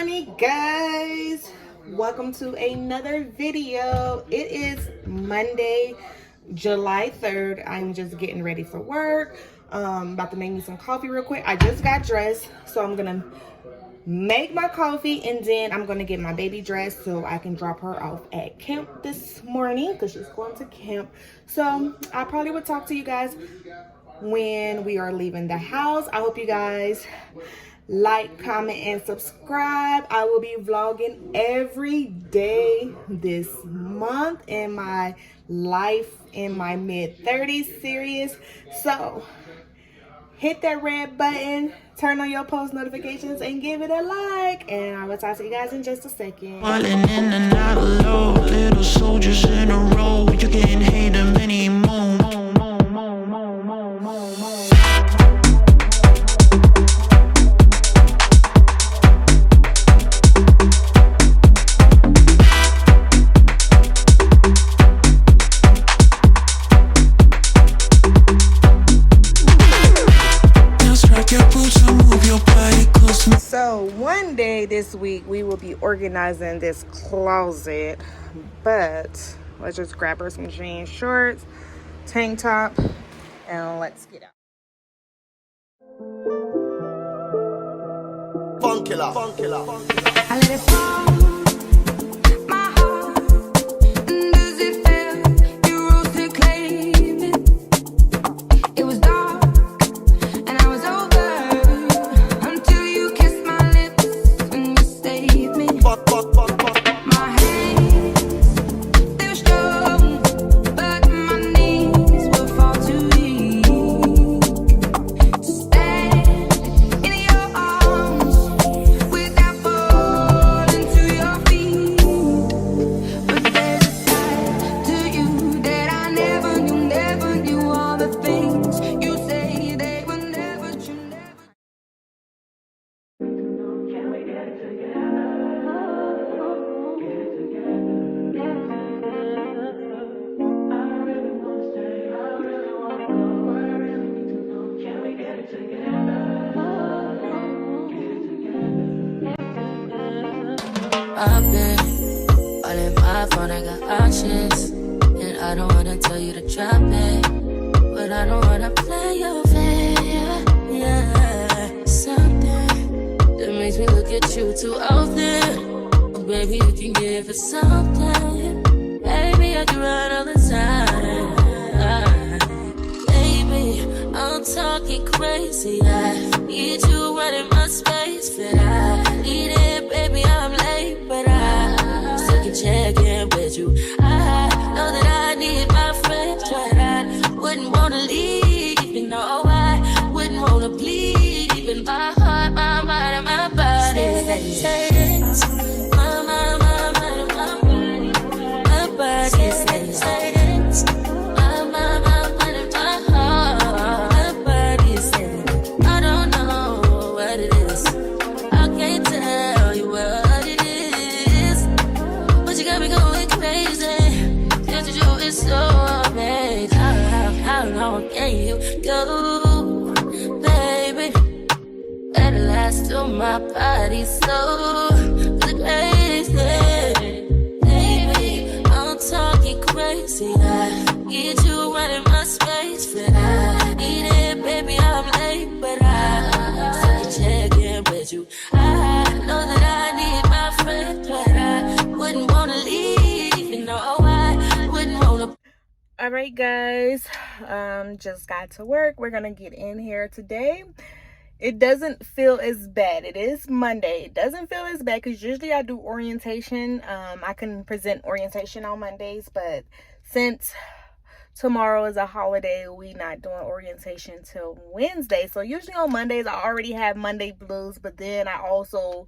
morning, guys. Welcome to another video. It is Monday, July 3rd. I'm just getting ready for work. About to make me some coffee real quick. I just got dressed, so I'm gonna make my coffee and then I'm gonna get my baby dressed so I can drop her off at camp this morning because she's going to camp. So I probably would talk to you guys when we are leaving the house. I hope you guys like, comment, and subscribe. I will be vlogging every day this month in my life in my mid-30s series. So hit that red button, turn on your post notifications, and give it a like. And I will talk to you guys in just a second. Falling in and out of low, little soldiers in a row. You can't hate them anymore. So one day this week we will be organizing this closet, but let's just grab her some jeans, shorts, tank top, and let's get out. Funkilla, funkilla, funkilla. I let it fall, my heart, and does it feel you rose to claim it? It was dark, and I was over, until you kissed my lips and you saved me. My hands, they were strong, but my knees were far too weak to stand in your arms without falling to your feet. But there's a side to you that I never knew all the things you say they will never, you never. Can we get together? Get together. I really wanna stay. I really wanna go. I really need to know. Can we get together? Get together. I've been all in my phone, I got options, and I don't wanna tell you to drop it, but I don't wanna play your fair. Yeah, something that makes me look at you too often. Oh, baby, you can give it something. Baby, I do right all the time. Baby, I'm talking crazy. I need you right in my space, but I need it, baby. I'm late, but I still can check in with you. I know that I need my friends, but I wouldn't wanna leave. You know, I wouldn't wanna bleed. Even my heart, my mind, and my body. Says, my mind, my body. My body says, my mind, and my heart. My body says, I don't know what it is. I can't tell you what it is, but you got me going crazy. Just to do is so amazing. How long can you go, baby? At last, till my body's so crazy. Baby, I'm talking crazy. I need you right in my space, but I need it, baby. I'm late, but I still can check in with you. I know that I need my friend, but I wouldn't wanna leave. You know, I wouldn't wanna. All right, guys, just got to work. We're gonna get in here today. It doesn't feel as bad. It is Monday. It doesn't feel as bad because usually I do orientation. I can present orientation on Mondays, but since tomorrow is a holiday, we not doing orientation till Wednesday. So usually on Mondays I already have Monday blues, but then I also,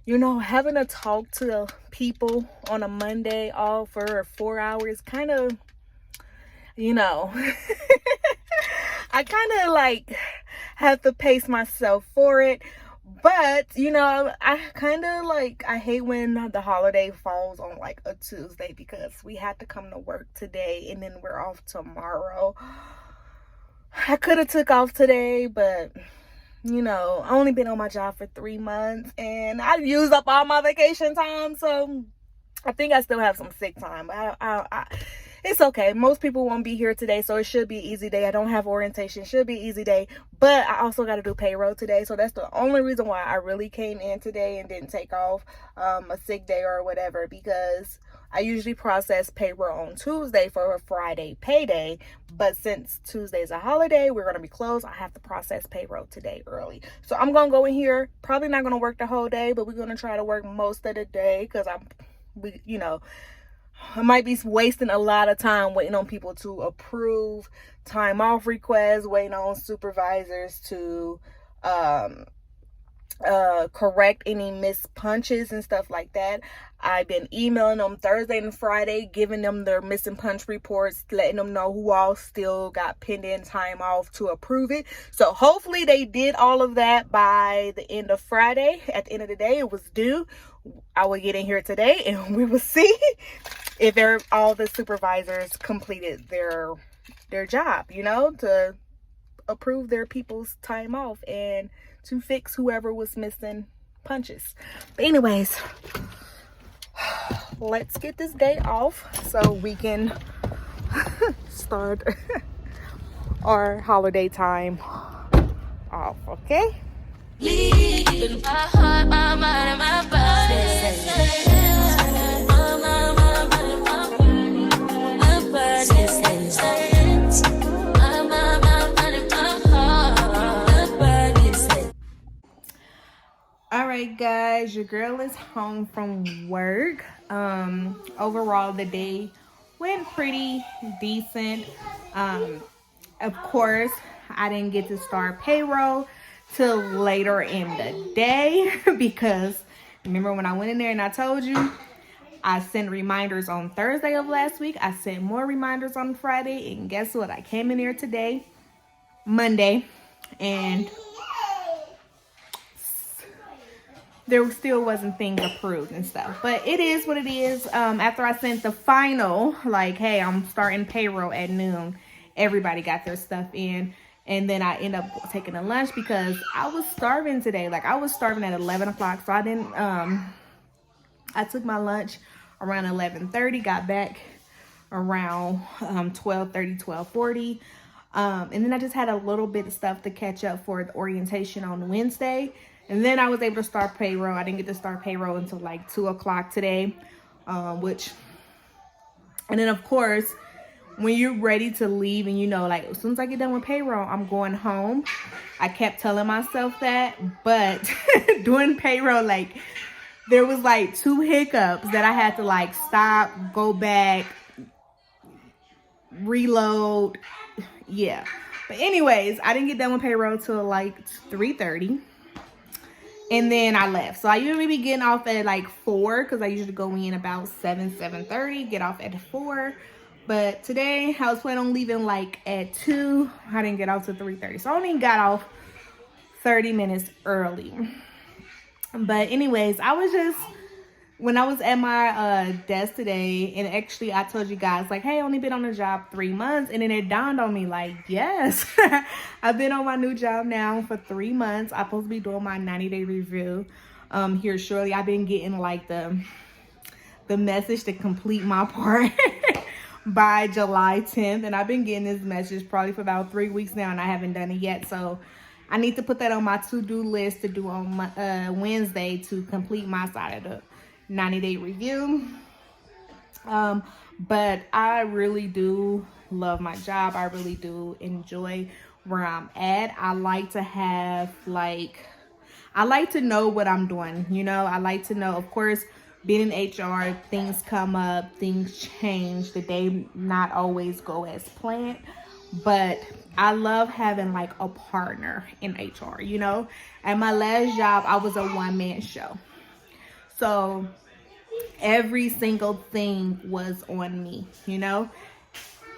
you know, having to talk to people on a Monday all for 4 hours kind of, you know, I kind of like have to pace myself for it. But, you know, I kind of like, I hate when the holiday falls on like a Tuesday because we had to come to work today and then we're off tomorrow. I could have took off today, but you know, I only been on my job for 3 months and I used up all my vacation time. So I think I still have some sick time. It's okay. Most people won't be here today, so it should be an easy day. I don't have orientation. Should be an easy day. But I also got to do payroll today. So that's the only reason why I really came in today and didn't take off a sick day or whatever, because I usually process payroll on Tuesday for a Friday payday. But since Tuesday's a holiday, we're going to be closed. I have to process payroll today early. So I'm going to go in here. Probably not going to work the whole day, but we're going to try to work most of the day because I might be wasting a lot of time waiting on people to approve time off requests, waiting on supervisors to correct any missed punches and stuff like that. I've been emailing them Thursday and Friday, giving them their missing punch reports, letting them know who all still got pending time off to approve it. So hopefully they did all of that by the end of Friday. At the end of the day, it was due. I will get in here today and we will see if all the supervisors completed their job, you know, to approve their people's time off and to fix whoever was missing punches. But anyways, let's get this day off so we can start our holiday time off, okay? Leaving my heart, my mind, and my body. My body says all right, guys, your girl is home from work. Overall, the day went pretty decent. Of course, I didn't get to start payroll till later in the day because remember when I went in there and I told you I sent reminders on Thursday of last week. I sent more reminders on Friday, and guess what? I came in here today, Monday, and there still wasn't things approved and stuff. But it is what it is. After I sent the final, like, hey, I'm starting payroll at noon, everybody got their stuff in. And then I end up taking a lunch because I was starving today. Like, I was starving at 11 o'clock. So I didn't, I took my lunch around 11:30, got back around 12:30, 12:40. And then I just had a little bit of stuff to catch up for the orientation on Wednesday. And then I was able to start payroll. I didn't get to start payroll until like 2 o'clock today, and then of course, when you're ready to leave and you know, like, as soon as I get done with payroll, I'm going home. I kept telling myself that, but doing payroll, like, there was like 2 hiccups that I had to like stop, go back, reload. Yeah. But anyways, I didn't get done with payroll till like 3:30. And then I left. So I usually be getting off at like 4 because I usually go in about 7:30, get off at 4. But today I was planning on leaving like at 2. I didn't get off till 3:30. So I only got off 30 minutes early. But anyways, when I was at my desk today, and actually I told you guys, like, hey, I only been on the job 3 months. And then it dawned on me, like, yes, I've been on my new job now for 3 months. I'm supposed to be doing my 90-day review here shortly. I've been getting like the message to complete my part by July 10th. And I've been getting this message probably for about 3 weeks now, and I haven't done it yet. So I need to put that on my to-do list to do on Wednesday to complete my side of the 90-day review. But I really do love my job. I really do enjoy where I'm at. I like to have I like to know what I'm doing, you know. I like to know, of course, being in HR, things come up, things change, the day not always go as planned, but I love having like a partner in HR, you know. At my last job, I was a one-man show. So every single thing was on me, you know.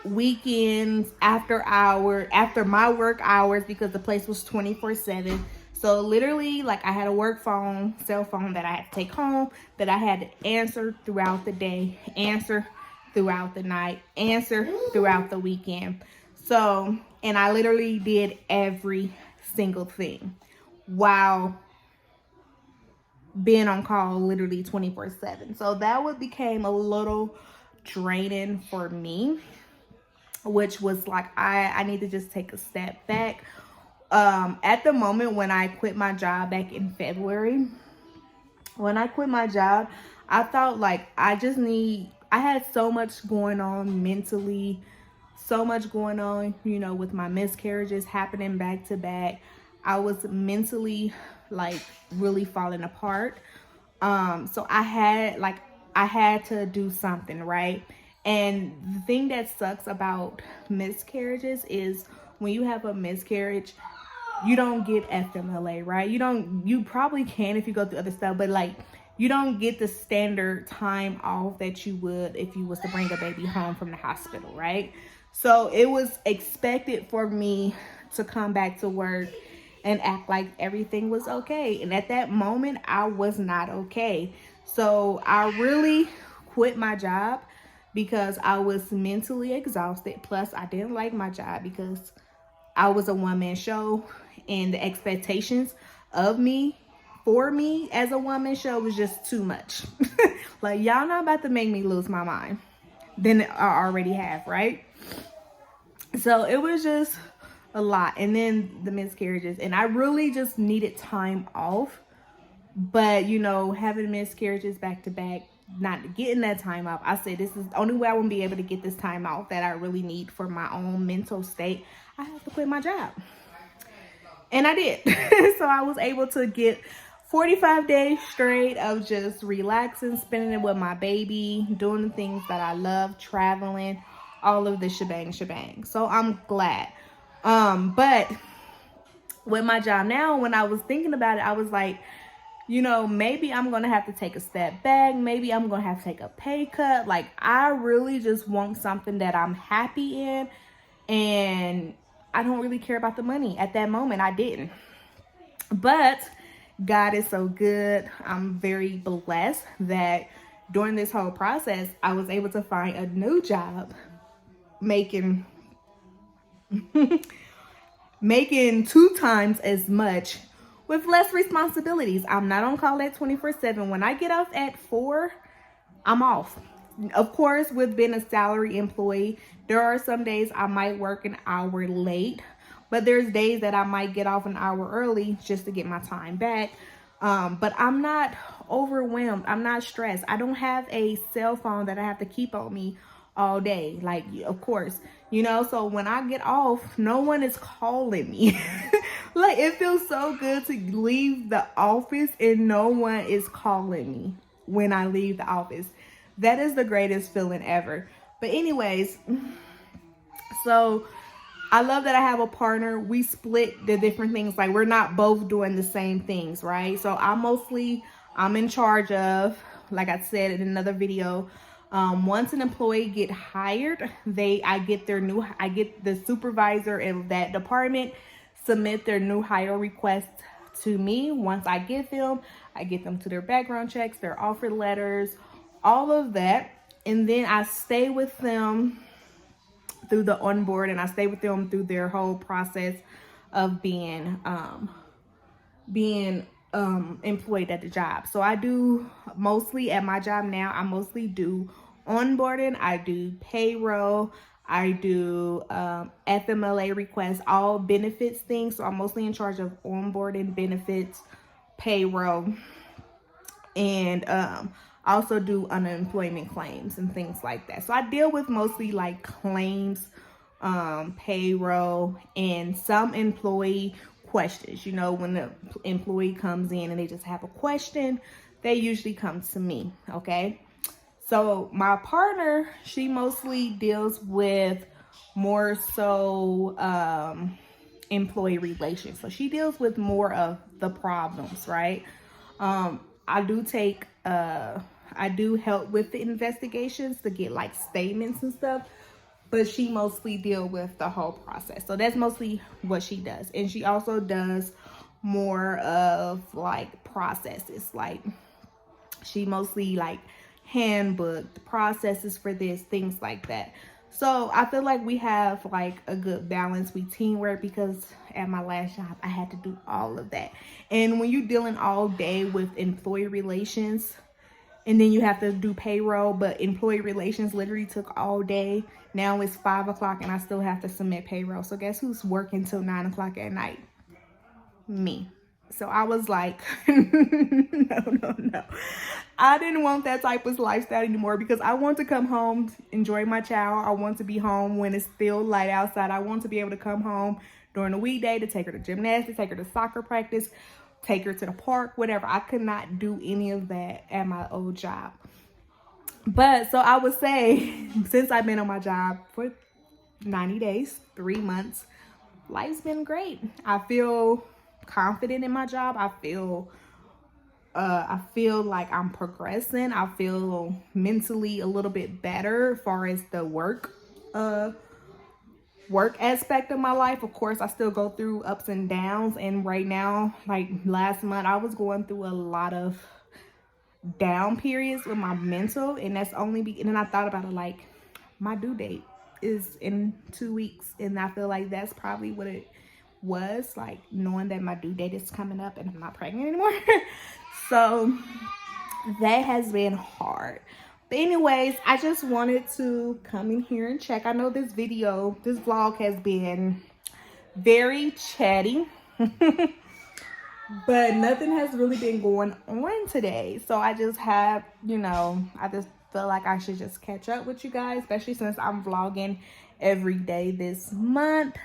Weekends, after my work hours, because the place was 24/7. So literally, like, I had a work phone, cell phone that I had to take home, that I had to answer throughout the day, answer throughout the night, answer throughout the weekend. So, and I literally did every single thing. while being on call literally 24/7. So that would became a little draining for me, which was like, I need to just take a step back. At the moment when I quit my job back in February, when I quit my job, I felt like I had so much going on mentally, so much going on, you know, with my miscarriages happening back to back. I was mentally like really falling apart. So I had to do something, right? And the thing that sucks about miscarriages is when you have a miscarriage, you don't get FMLA, right? You probably can if you go through other stuff, but like you don't get the standard time off that you would if you was to bring a baby home from the hospital, right? So it was expected for me to come back to work and act like everything was okay. And at that moment, I was not okay. So I really quit my job because I was mentally exhausted. Plus, I didn't like my job because I was a one-man show, and the expectations of me, for me as a one-man show, was just too much. Like, y'all not about to make me lose my mind than I already have, right? So it was just a lot. And then the miscarriages, and I really just needed time off. But, you know, having miscarriages back to back, not getting that time off, I said, this is the only way I won't be able to get this time off that I really need for my own mental state. I have to quit my job. And I did. So I was able to get 45 days straight of just relaxing, spending it with my baby, doing the things that I love, traveling, all of the shebang. So I'm glad. But with my job now, when I was thinking about it, I was like, you know, maybe I'm going to have to take a step back. Maybe I'm going to have to take a pay cut. Like, I really just want something that I'm happy in. And I don't really care about the money. At that moment, I didn't. But God is so good. I'm very blessed that during this whole process, I was able to find a new job making 2 times as much with less responsibilities. I'm not on call at 24/7. When I get off at 4, I'm off. Of course, with being a salary employee, there are some days I might work an hour late, but there's days that I might get off an hour early just to get my time back. But I'm not overwhelmed. I'm not stressed. I don't have a cell phone that I have to keep on me all day. Like, of course, you know, so when I get off, no one is calling me. Like, it feels so good to leave the office and no one is calling me when I leave the office. That is the greatest feeling ever. But anyways, so I love that I have a partner. We split the different things. Like, we're not both doing the same things, right? So I'm in charge of, like I said in another video, once an employee get hired, I get the supervisor in that department submit their new hire request to me. Once I get them to their background checks, their offer letters, all of that. And then I stay with them through the onboard, and I stay with them through their whole process of being employed at the job. So I do mostly at my job now, I mostly do onboarding, I do payroll, I do FMLA requests, all benefits things. So I'm mostly in charge of onboarding, benefits, payroll, and also do unemployment claims and things like that. So I deal with mostly like claims, payroll, and some employee questions. You know, when the employee comes in and they just have a question, they usually come to me. Okay. So my partner, she mostly deals with more so employee relations. So she deals with more of the problems, right? I do help with the investigations to get like statements and stuff, but she mostly deal with the whole process. So that's mostly what she does. And she also does more of like processes. Like, she mostly like handbook, the processes for this, things like that. So I feel like we have like a good balance. We teamwork, because at my last job I had to do all of that. And when you're dealing all day with employee relations, and then you have to do payroll, but employee relations literally took all day. Now it's 5 o'clock and I still have to submit payroll. So guess who's working till 9 o'clock at night? Me. So I was like, no. I didn't want that type of lifestyle anymore, because I want to come home, enjoy my child. I want to be home when it's still light outside. I want to be able to come home during the weekday to take her to gymnastics, take her to soccer practice, take her to the park, whatever. I could not do any of that at my old job. But so I would say, since I've been on my job for 90 days, 3 months, life's been great. I feel confident in my job. I feel like I'm progressing. I feel mentally a little bit better as far as the work aspect of my life. Of course, I still go through ups and downs, and right now, like last month, I was going through a lot of down periods with my mental, and that's only and then I thought about it, like my due date is in 2 weeks, and I feel like that's probably what it was, like knowing that my due date is coming up and I'm not pregnant anymore. So that has been hard. But anyways, I just wanted to come in here and check. I know this vlog has been very chatty, but nothing has really been going on today. So I just have, I just feel like I should just catch up with you guys, especially since I'm vlogging every day this month,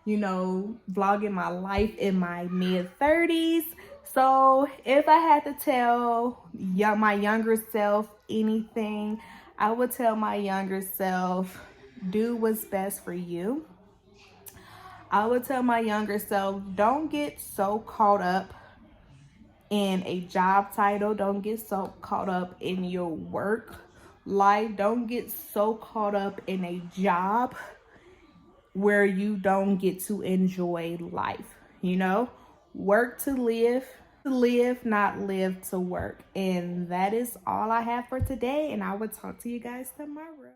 vlogging my life in my mid-30s. So if I had to tell my younger self anything, I would tell my younger self, do what's best for you. I would tell my younger self, don't get so caught up in a job title. Don't get so caught up in your work life. Don't get so caught up in a job where you don't get to enjoy life. Work to live, not live to work. And that is all I have for today, and I will talk to you guys tomorrow.